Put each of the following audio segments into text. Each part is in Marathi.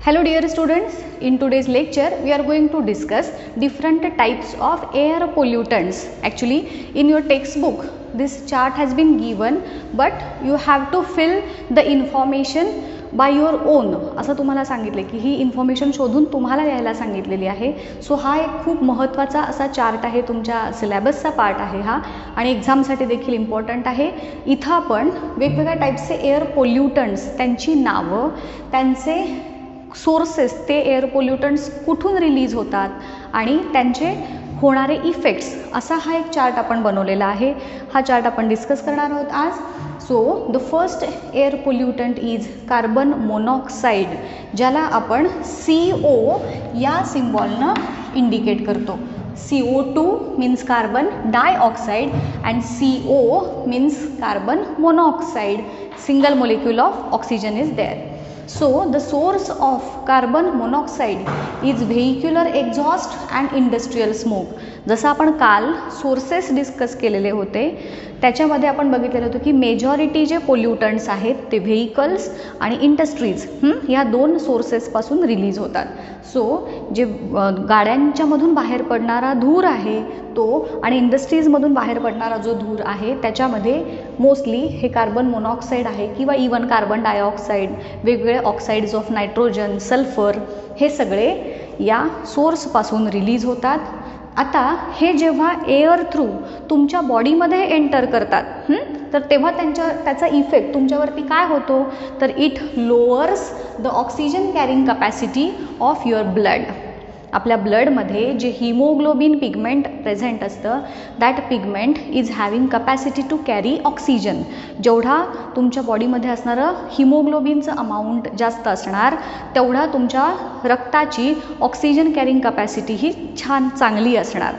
Hello dear students, in today's lecture we are going to discuss different types of air pollutants. Actually in your textbook this chart has been given but you have to fill the information by your own. असं तुम्हाला सांगितले की ही इन्फॉर्मेशन शोधून तुम्हाला यायला सांगितलेली आहे. सो हा एक खूप महत्त्वाचा असा चार्ट आहे, तुमच्या सिलेबसचा पार्ट आहे हा आणि एक्झामसाठी देखील इम्पॉर्टंट आहे. इथं आपण वेगवेगळ्या टाईपचे एअर पोल्युटंट्स, त्यांची नावं, त्यांचे सोर्सेस, ते एअर पोल्युटंट्स कुठून रिलीज होतात आणि त्यांचे होणारे इफेक्ट्स, असा हा एक चार्ट आपण बनवलेला आहे. हा चार्ट आपण डिस्कस करणार आहोत आज. So the first air pollutant is carbon monoxide, ज्याला आपण CO या सिम्बॉलनं इंडिकेट करतो. CO2 means carbon dioxide and CO means carbon monoxide. Single molecule of oxygen is there. So the source of carbon monoxide is vehicular exhaust and industrial smoke. जसं आपण काल सोर्सेस डिस्कस केलेले होते त्याच्यामध्ये आपण बघितलेलं होतं की मेजॉरिटी जे पोल्युटंट्स आहेत ते व्हेकल्स आणि इंडस्ट्रीज ह्या दोन सोर्सेसपासून रिलीज होतात. सो जे गाड्यांच्यामधून बाहेर पडणारा धूर आहे तो आणि इंडस्ट्रीजमधून बाहेर पडणारा जो धूर आहे त्याच्यामध्ये मोस्टली हे कार्बन मोनॉक्साईड आहे किंवा इवन कार्बन डायऑक्साईड, वेगवेगळे ऑक्साईड्स ऑफ नायट्रोजन, सल्फर, हे सगळे या सोर्सपासून रिलीज होतात. आता हे जेव्हा एअर थ्रू तुमच्या बॉडीमध्ये एंटर करतात तर तेव्हा त्याचा इफेक्ट तुमच्यावरती काय होतो तर it lowers the oxygen carrying capacity of your blood. आपल्या ब्लडमध्ये जे हिमोग्लोबिन पिगमेंट प्रेझेंट असतं that pigment is having capacity to carry oxygen. जेवढा तुमच्या बॉडीमध्ये असणारं हिमोग्लोबिनचं अमाऊंट जास्त असणार तेवढा तुमच्या रक्ताची ऑक्सिजन कॅरिंग कपॅसिटी ही चांगली असणार.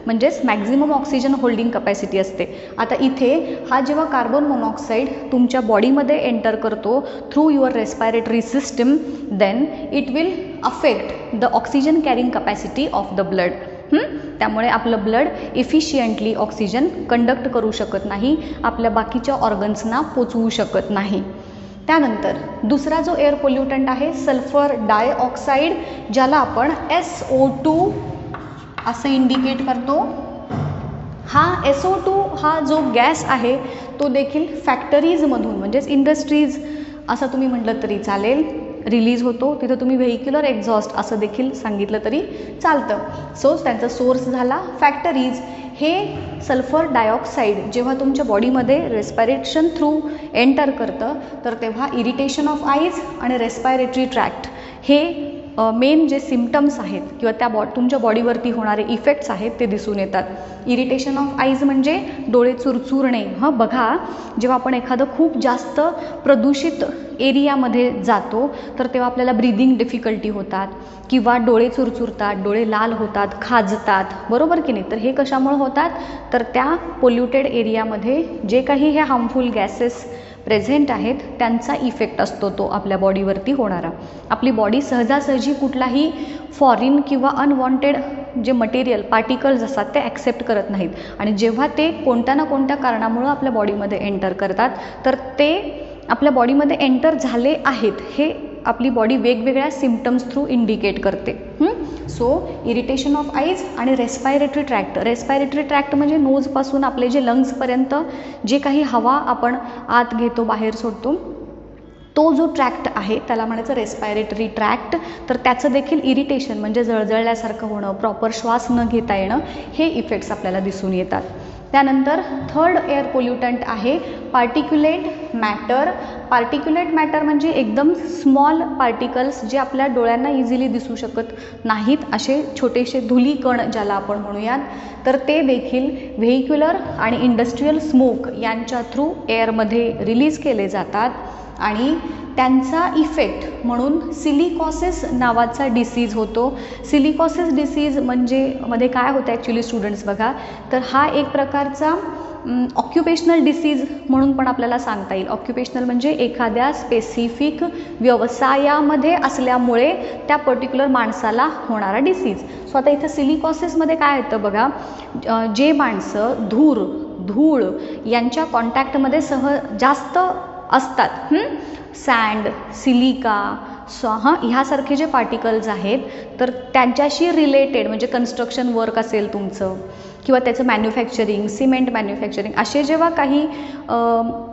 म्हणजेच मॅक्झिमम ऑक्सिजन होल्डिंग कपॅसिटी असते. आता इथे हा जेव्हा कार्बन मोनॉक्साईड तुमच्या बॉडीमध्ये एंटर करतो through your respiratory system then it will affect the oxygen carrying capacity of the blood. त्यामुळे आपलं ब्लड इफिशियंटली ऑक्सिजन कंडक्ट करू शकत नाही, आपल्या बाकीच्या ऑर्गन्सना पोचवू शकत नाही. त्यानंतर दुसरा जो एअर पोल्युटंट आहे सल्फर डायऑक्साईड, ज्याला आपण SO2 असं इंडिकेट करतो. हा SO2 हा जो गॅस आहे तो देखील फॅक्टरीजमधून म्हणजेच इंडस्ट्रीज असं तुम्ही म्हटलं तरी चालेल रिलीज होतो. तिथं तुम्ही व्हेहिक्युलर एक्झॉस्ट असं देखील सांगितलं तरी चालतं. सो त्यांचा सोर्स झाला फॅक्टरीज. हे सल्फर डायऑक्साईड जेव्हा तुमच्या बॉडीमध्ये रेस्पायरेशन थ्रू एंटर करतं तर तेव्हा इरिटेशन ऑफ आईज आणि रेस्पायरेटरी ट्रॅक्ट हे मेन जे सिम्पटम्स आहेत किंवा तुमच्या बॉडीवरती होणारे इफेक्ट्स आहेत ते दिसून येतात. इरिटेशन ऑफ आईज म्हणजे डोळे चुरचुरणे. बघा जेव्हा आपण एखादं खूप जास्त प्रदूषित एरियामध्ये जातो तर तेव्हा आपल्याला ब्रीदिंग डिफिकल्टी होतात किंवा डोळे चुरचुरतात, डोळे लाल होतात, खाजतात, बरोबर की नाही. तर हे कशामुळे होतात तर त्या पोल्युटेड एरियामध्ये जे काही हे हार्मफुल गॅसेस प्रेझेंट आहेत त्यांचा इफेक्ट असतो तो आपल्या बॉडीवरती होणारा. आपली बॉडी सहजासहजी कुठलाही फॉरिन किंवा अनवॉन्टेड जे मटेरियल पार्टिकल्स असतात ते ॲक्सेप्ट करत नाहीत आणि जेव्हा ते कोणत्या ना कोणत्या कारणामुळं आपल्या बॉडीमध्ये एंटर करतात तर ते आपल्या बॉडीमध्ये एंटर झाले आहेत हे आपली बॉडी वेगवेगळ्या सिम्पटम्स थ्रू इंडिकेट करते. सो इरिटेशन ऑफ आईज आणि रेस्पायरेटरी ट्रॅक्ट. रेस्पायरेटरी ट्रॅक्ट म्हणजे नोजपासून आपले जे लंग्सपर्यंत जे काही हवा आपण आत घेतो बाहेर सोडतो तो जो ट्रॅक्ट आहे त्याला म्हणायचं रेस्पायरेटरी ट्रॅक्ट. तर त्याचं देखील इरिटेशन म्हणजे जळजळल्यासारखं होणं, प्रॉपर श्वास न घेता येणं, हे इफेक्ट्स आपल्याला दिसून येतात. त्यानंतर थर्ड एअर पोल्युटंट आहे पार्टिक्युलेट मॅटर. पार्टिक्युलेट मॅटर म्हणजे एकदम स्मॉल पार्टिकल्स जे आपल्या डोळ्यांना इझिली दिसू शकत नाहीत, असे छोटेसे धुलीकण ज्याला आपण म्हणूयात. तर ते देखील व्हेहिक्युलर आणि इंडस्ट्रीयल स्मोक यांच्या थ्रू एअरमध्ये रिलीज केले जातात आणि त्यांचा इफेक्ट म्हणून सिलिकॉसिस नावाचा डिसीज होतो. सिलिकॉसिस डिसीज मध्ये काय होतं ॲक्च्युली स्टुडंट्स बघा तर हा एक प्रकारचा ऑक्युपेशनल डिसीज म्हणून पण आपल्याला सांगता येईल. ऑक्युपेशनल म्हणजे एखाद्या स्पेसिफिक व्यवसायामध्ये असल्यामुळे त्या पर्टिक्युलर माणसाला होणारा डिसीज. सो आता इथं सिलिकॉसिसमध्ये काय येतं बघा, जे माणसं धूळ यांच्या कॉन्टॅक्टमध्ये जास्त असतात, सँड, सिलिका, ह्यासारखे जे पार्टिकल्स आहेत तर त्यांच्याशी रिलेटेड म्हणजे कन्स्ट्रक्शन वर्क असेल तुमचं किंवा त्याचं मॅन्युफॅक्चरिंग, सिमेंट मॅन्युफॅक्चरिंग, असे जेव्हा काही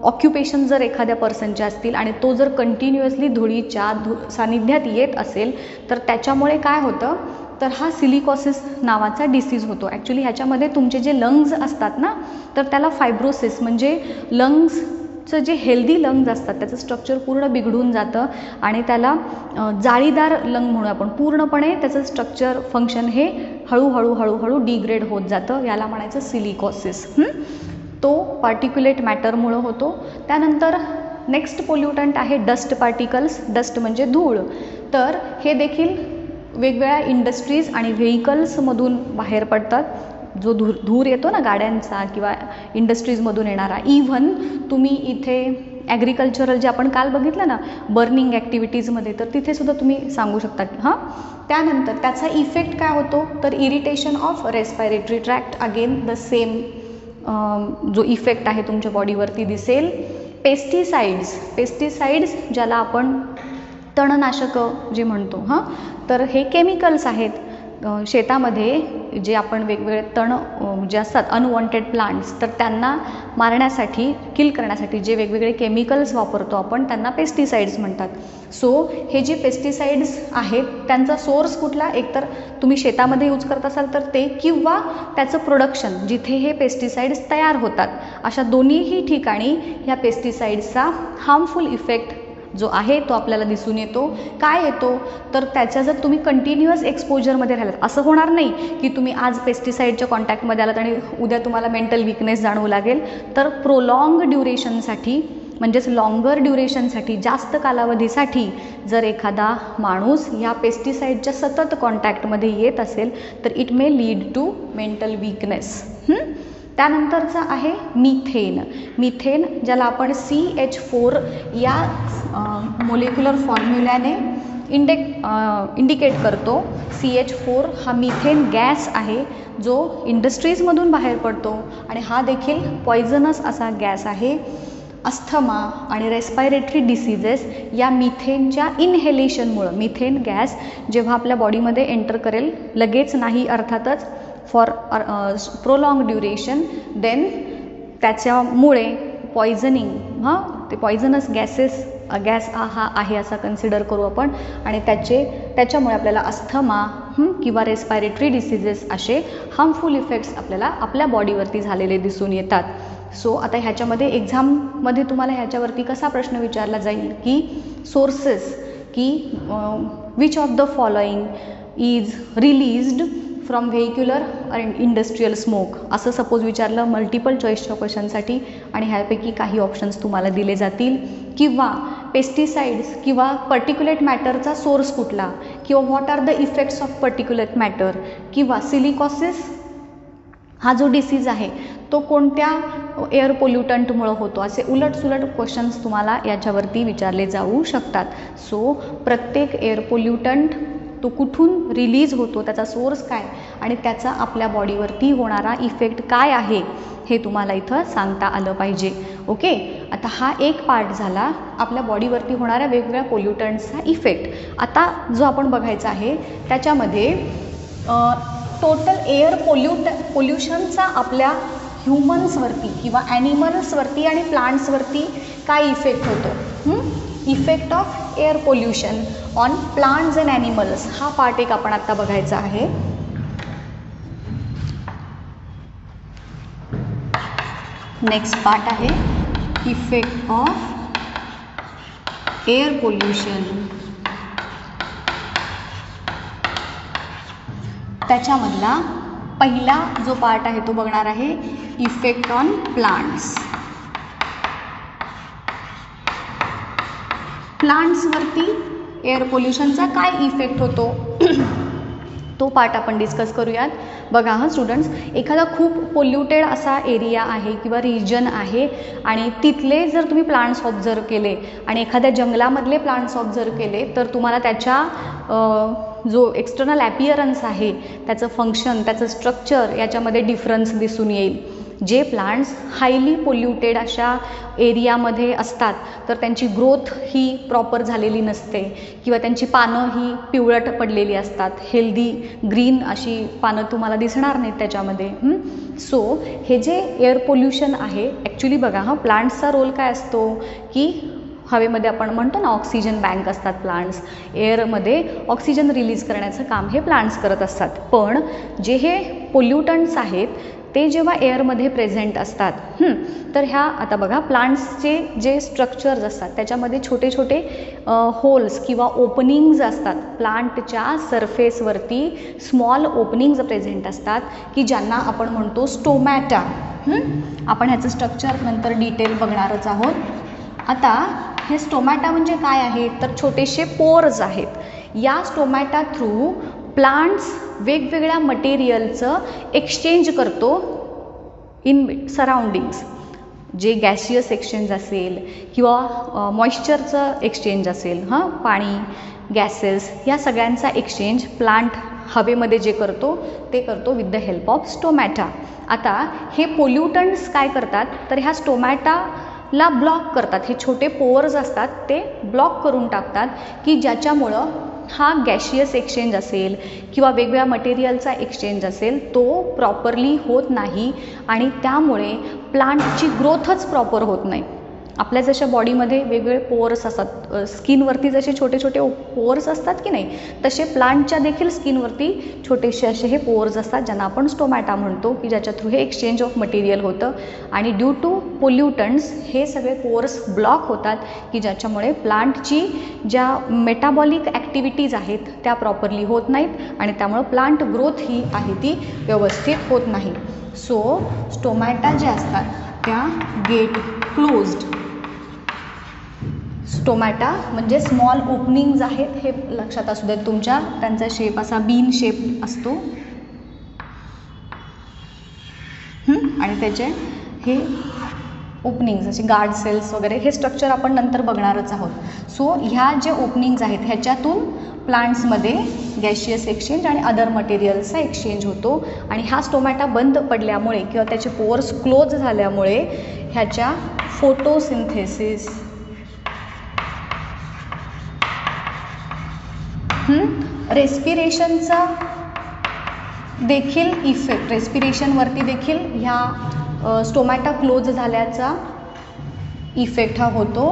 ऑक्युपेशन जर एखाद्या पर्सनचे असतील आणि तो जर कंटिन्युअसली धुळीच्या सानिध्यात येत असेल तर त्याच्यामुळे काय होतं तर हा सिलिकॉसिस नावाचा डिसीज होतो. ॲक्च्युली ह्याच्यामध्ये तुमचे जे लंग्स असतात ना तर त्याला फायब्रोसिस म्हणजे लंग्सचं जे हेल्दी लंग्स असतात त्याचं स्ट्रक्चर पूर्ण बिघडून जातं आणि त्याला जाळीदार लंग म्हणून आपण पूर्णपणे त्याचं स्ट्रक्चर फंक्शन हे हळूहळू डिग्रेड होत जातं. याला म्हणायचं सिलिकॉसिस. तो पार्टिक्युलेट मॅटरमुळं होतो. त्यानंतर नेक्स्ट पोल्युटंट आहे डस्ट पार्टिकल्स. डस्ट म्हणजे धूळ. तर हे देखील वेगवेगळ्या इंडस्ट्रीज आणि व्हेकल्समधून बाहेर पडतात. जो धूर येतो ना गाड्यांचा किंवा इंडस्ट्रीजमधून येणारा, इव्हन तुम्ही इथे ॲग्रिकल्चरल जे आपण काल बघितलं ना बर्निंग ॲक्टिव्हिटीजमध्ये, तर तिथे सुद्धा तुम्ही सांगू शकता की त्यानंतर त्याचा इफेक्ट काय होतो तर irritation of respiratory tract. Again the same जो इफेक्ट आहे तुमच्या बॉडीवरती दिसेल. पेस्टिसाइड्स ज्याला आपण तणनाशकं जे म्हणतो तर हे केमिकल्स आहेत शेतामध्ये जे आपण वेगवेगळे तण जे असतात अनवॉन्टेड प्लांट्स तर त्यांना मारण्यासाठी, किल करण्यासाठी जे वेगवेगळे केमिकल्स वापरतो आपण त्यांना पेस्टिसाइड्स म्हणतात. सो हे जे पेस्टिसाइड्स आहेत त्यांचा सोर्स कुठला, एकतर तुम्ही शेतामध्ये यूज करत असाल तर ते, किंवा त्याचं प्रोडक्शन जिथे हे पेस्टिसाइड्स तयार होतात, अशा दोन्हीही ठिकाणी ह्या पेस्टिसाइड्सचा हार्मफुल इफेक्ट जो आहे तो आपल्याला दिसून येतो. काय येतो तर त्याच्या जर तुम्ही कंटिन्युअस एक्सपोजरमध्ये राहिलात, असं होणार नाही की तुम्ही आज पेस्टिसाइडच्या कॉन्टॅक्टमध्ये आलात आणि उद्या तुम्हाला मेंटल वीकनेस जाणवू लागेल. तर प्रोलॉंग ड्युरेशनसाठी म्हणजेच लॉंगर ड्युरेशनसाठी, जास्त कालावधीसाठी जर एखादा माणूस या पेस्टिसाइडच्या सतत कॉन्टॅक्टमध्ये येत असेल तर it may lead to mental weakness. त्यानंतरचा आहे मिथेन ज्याला आपण CH4 या मोलिक्युलर फॉर्म्युल्याने इंडिकेट करतो. CH4 हा मिथेन गॅस आहे जो इंडस्ट्रीजमधून बाहेर पडतो आणि हा देखील पॉयझनस असा गॅस आहे. अस्थमा आणि रेस्पायरेटरी डिसीजेस या मिथेनच्या इनहेलेशनमुळं, मिथेन गॅस जेव्हा आपल्या बॉडीमध्ये एंटर करेल, लगेच नाही अर्थातच, फॉर प्रोलॉंग ड्युरेशन, देन त्याच्यामुळे पॉयझनिंग, ते पॉयझनस गॅस हा आहे असा कन्सिडर करू आपण आणि त्याच्यामुळे आपल्याला अस्थमा किंवा रेस्पायरेटरी डिसीजेस असे हार्मफुल इफेक्ट्स आपल्याला आपल्या बॉडीवरती झालेले दिसून येतात. सो आता ह्याच्यामध्ये एक्झाममध्ये तुम्हाला ह्याच्यावरती कसा प्रश्न विचारला जाईल की सोर्सेस, की which of the following is released from vehicular and industrial smoke, असं सपोज विचारलं मल्टिपल चॉईसच्या क्वेश्चनसाठी आणि ह्यापैकी काही ऑप्शन्स तुम्हाला दिले जातील. किंवा पेस्टिसाइड्स किंवा पर्टिक्युलेट मॅटरचा सोर्स कुठला, किंवा what are the effects of particulate matter, किंवा सिलिकॉसिस हा जो डिसीज आहे तो कोणत्या एअर पोल्युटंटमुळं होतो, असे उलटसुलट क्वेश्चन्स तुम्हाला याच्यावरती विचारले जाऊ शकतात. सो प्रत्येक एअर पोल्युटंट तो कुठून रिलीज होतो, त्याचा सोर्स काय आणि त्याचा आपल्या बॉडीवरती होणारा इफेक्ट काय आहे हे तुम्हाला इथं सांगता आलं पाहिजे. ओके, आता हा एक पार्ट झाला आपल्या बॉडीवरती होणाऱ्या वेगवेगळ्या पोल्युटंट्सचा इफेक्ट. आता जो आपण बघायचा आहे त्याच्यामध्ये टोटल एअर पोल्युशनचा आपल्या ह्युमन्सवरती किंवा ॲनिमल्सवरती आणि प्लांट्सवरती काय इफेक्ट होतो. Effect of air pollution on plants and animals हा पार्ट एक आपण आत्ता बघायचा आहे. नेक्स्ट पार्ट आहे इफेक्ट ऑफ एअर पोल्युशन. त्याच्यामधला पहिला जो पार्ट आहे तो बघणार आहे इफेक्ट ऑन प्लांट्स. प्लांट्सवरती एअर पोल्युशनचा काय इफेक्ट होतो तो पार्ट आपण डिस्कस करूयात. बघा स्टुडंट्स, एखादा खूप पोल्युटेड असा एरिया आहे किंवा रिजन आहे आणि तिथले जर तुम्ही प्लांट्स ऑब्झर्व केले आणि एखाद्या जंगलामधले प्लांट्स ऑब्झर्व केले तर तुम्हाला त्याच्या जो एक्सटर्नल ॲपिअरन्स आहे, त्याचं फंक्शन, त्याचं स्ट्रक्चर याच्यामध्ये डिफरन्स दिसून येईल. जे प्लांट्स हायली पोल्युटेड अशा एरियामध्ये असतात तर त्यांची ग्रोथ ही प्रॉपर झालेली नसते किंवा त्यांची पानं ही पिवळट पडलेली असतात, हेल्दी ग्रीन अशी पानं तुम्हाला दिसणार नाहीत त्याच्यामध्ये. सो हे जे एअर पोल्युशन आहे ॲक्च्युली बघा प्लांट्सचा रोल काय असतो की हवेमध्ये आपण म्हणतो ना ऑक्सिजन बँक असतात प्लांट्स, एअरमध्ये ऑक्सिजन रिलीज करण्याचं काम हे प्लांट्स करत असतात. पण जे हे पोल्युटंट्स आहेत ते जेव्हा एअरमध्ये प्रेझेंट असतात तर ह्या आता बघा प्लांट्सचे जे स्ट्रक्चर्स असतात त्याच्यामध्ये छोटे छोटे होल्स किंवा ओपनिंग्ज असतात. प्लांटच्या सरफेसवरती स्मॉल ओपनिंग्ज प्रेझेंट असतात की ज्यांना आपण म्हणतो स्टोमॅटा. आपण ह्याचं स्ट्रक्चर नंतर डिटेल बघणारच आहोत. आता हे स्टोमॅटा म्हणजे काय आहे तर छोटेसे पोर्स आहेत. या स्टोमॅटा थ्रू प्लांट्स वेगवेगळ्या मटेरियलचं एक्सचेंज करतो इन सराउंडिंग्स. जे गॅसियस एक्सचेंज असेल किंवा मॉइश्चरचं एक्सचेंज असेल, पाणी, गॅसेस या सगळ्यांचा एक्सचेंज प्लांट हवेमध्ये जे करतो ते करतो with the help of stomata. आता हे पोल्युटंट्स काय करतात तर ह्या स्टोमॅटाला ब्लॉक करतात. हे छोटे पोअर्स असतात ते ब्लॉक करून टाकतात की ज्याच्यामुळं हा गॅशियस एक्सचेंज असेल किंवा वेगवेगळ्या मटेरियलचा एक्सचेंज असेल तो प्रॉपरली होत नाही आणि त्यामुळे प्लांटची ग्रोथच प्रॉपर होत नाही. आपल्या जशा बॉडीमध्ये वेगवेगळे पोअर्स असतात, स्किनवरती जसे छोटे छोटे पोअर्स असतात की नाही तसे प्लांटच्या देखील स्किनवरती छोटेसे असे हे पोअर्स असतात ज्यांना आपण स्टोमॅटा म्हणतो की ज्याच्या थ्रू हे एक्सचेंज ऑफ मटेरियल होतं. आणि ड्यू टू पोल्युटंट्स हे सगळे पोअर्स ब्लॉक होतात की ज्याच्यामुळे प्लांटची ज्या मेटाबॉलिक ॲक्टिव्हिटीज आहेत त्या प्रॉपरली होत नाहीत आणि त्यामुळं प्लांट ग्रोथ ही आहे ती व्यवस्थित होत नाही. सो स्टोमॅटा जे असतात त्या गेट क्लोज्ड. स्टोमॅटा म्हणजे स्मॉल ओपनिंग्ज आहेत हे लक्षात असू देत तुमच्या. त्यांचा शेप असा बीन शेप असतो आणि त्याचे हे ओपनिंग्ज असे गार्ड सेल्स वगैरे हे स्ट्रक्चर आपण नंतर बघणारच आहोत. सो ह्या जे ओपनिंग्ज आहेत ह्याच्यातून प्लांट्समध्ये गॅशियस एक्सचेंज आणि अदर मटेरियल्सचा एक्सचेंज होतो आणि हा स्टोमॅटा बंद पडल्यामुळे किंवा त्याचे पोअर्स क्लोज झाल्यामुळे ह्याच्या फोटोसिंथेसिस रेस्पिरेशनचा देखील इफेक्ट, रेस्पिरेशनवरती देखील ह्या स्टोमॅटा क्लोज झाल्याचा इफेक्ट हा होतो.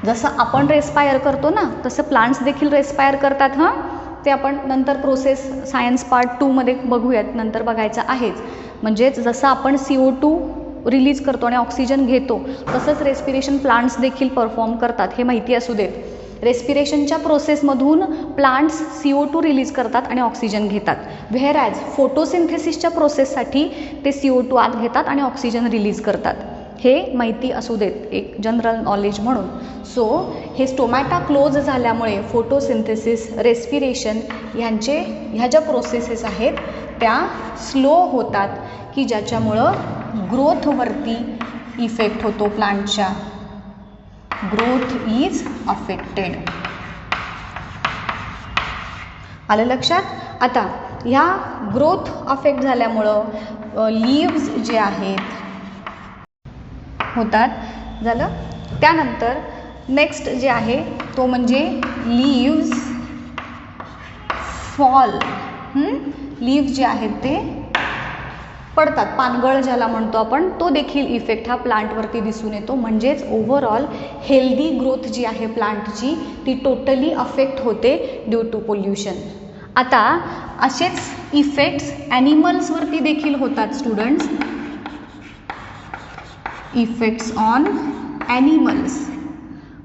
जसं आपण रेस्पायर करतो ना तसं प्लांट्स देखील रेस्पायर करतात. ते आपण नंतर प्रोसेस सायन्स पार्ट 2 मध्ये बघूयात, नंतर बघायचं आहेच. म्हणजेच जसं आपण CO2 रिलीज करतो आणि ऑक्सिजन घेतो तसंच रेस्पिरेशन प्लांट्स देखील परफॉर्म करतात हे माहिती असू देत. रेस्पिरेशनच्या प्रोसेसमधून प्लांट्स CO2 रिलीज करतात आणि ऑक्सिजन घेतात. व्हेअरॅज फोटोसिंथेसिसच्या प्रोसेससाठी ते CO2 आत घेतात आणि ऑक्सिजन रिलीज करतात. हे माहिती असू देत एक जनरल नॉलेज म्हणून. सो हे स्टोमॅटा क्लोज झाल्यामुळे फोटोसिंथेसिस, रेस्पिरेशन ह्या ज्या प्रोसेसेस आहेत त्या स्लो होतात की ज्याच्यामुळं ग्रोथवरती इफेक्ट होतो प्लांटच्या. Growth is affected. आलं लक्षात. आता ह्या ग्रोथ अफेक्ट झाल्यामुळं लीव्ज जे आहेत होतात झालं. त्यानंतर नेक्स्ट जे आहे तो म्हणजे लीव्ज फॉल. लीव्ज जे आहेत ते पडतात, पानगळ ज्याला म्हणतो आपण, तो देखील इफेक्ट हा प्लांटवरती दिसून येतो. म्हणजेच ओव्हरऑल हेल्दी ग्रोथ जी आहे प्लांटची ती टोटली अफेक्ट होते ड्यू टू पोल्युशन. आता असेच इफेक्ट्स ॲनिमल्सवरती देखील होतात स्टुडंट्स. Effects on animals.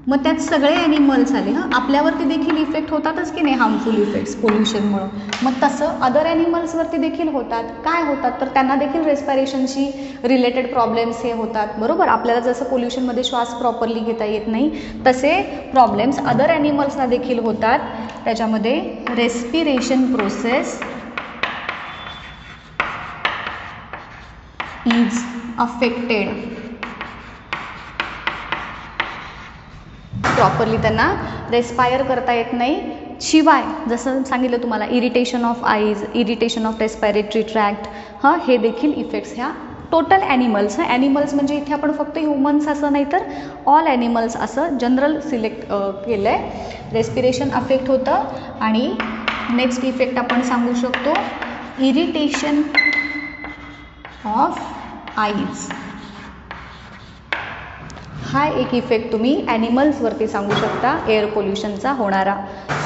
मग त्यात सगळे ॲनिमल्स आले. आपल्यावरती देखील इफेक्ट होतातच की नाही हार्मफुल इफेक्ट्स पोल्युशनमुळं. मग तसं अदर ॲनिमल्सवरती देखील होतात. काय होतात तर त्यांना देखील रेस्पिरेशनशी रिलेटेड प्रॉब्लेम्स हे होतात. बरोबर, आपल्याला जसं पोल्युशनमध्ये श्वास प्रॉपरली घेता येत नाही तसे प्रॉब्लेम्स अदर ॲनिमल्सना देखील होतात. त्याच्यामध्ये respiration process is affected. Properly त्यांना रेस्पायर करता येत नाही शिवाय जसं सांगितलं तुम्हाला irritation of eyes, irritation of respiratory tract, हे देखील इफेक्ट्स ह्या टोटल ॲनिमल्स, ॲनिमल्स म्हणजे इथे आपण फक्त ह्युमन्स असं नाही तर ऑल ॲनिमल्स असं जनरल सिलेक्ट केलं आहे. रेस्पिरेशन अफेक्ट होतं आणि नेक्स्ट इफेक्ट आपण सांगू शकतो इरिटेशन ऑफ आईज. हा एक इफेक्ट तुम्ही ॲनिमल्सवरती सांगू शकता एअर पोल्युशनचा होणारा.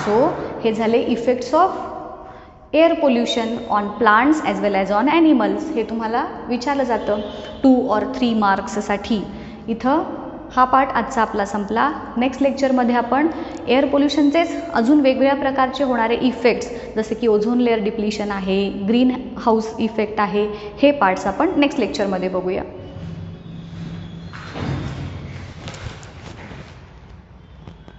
सो हे झाले effects of air pollution on plants as well as on animals. हे तुम्हाला विचारलं जातं 2 or 3 मार्क्ससाठी. इथं हा पार्ट आजचा आपला संपला. नेक्स्ट लेक्चरमध्ये आपण एअर पोल्युशनचेच अजून वेगवेगळ्या प्रकारचे होणारे इफेक्ट्स जसे की ओझोन लेअर डिप्लिशन आहे, ग्रीन हाऊस इफेक्ट आहे, हे पार्ट्स आपण नेक्स्ट लेक्चरमध्ये बघूया.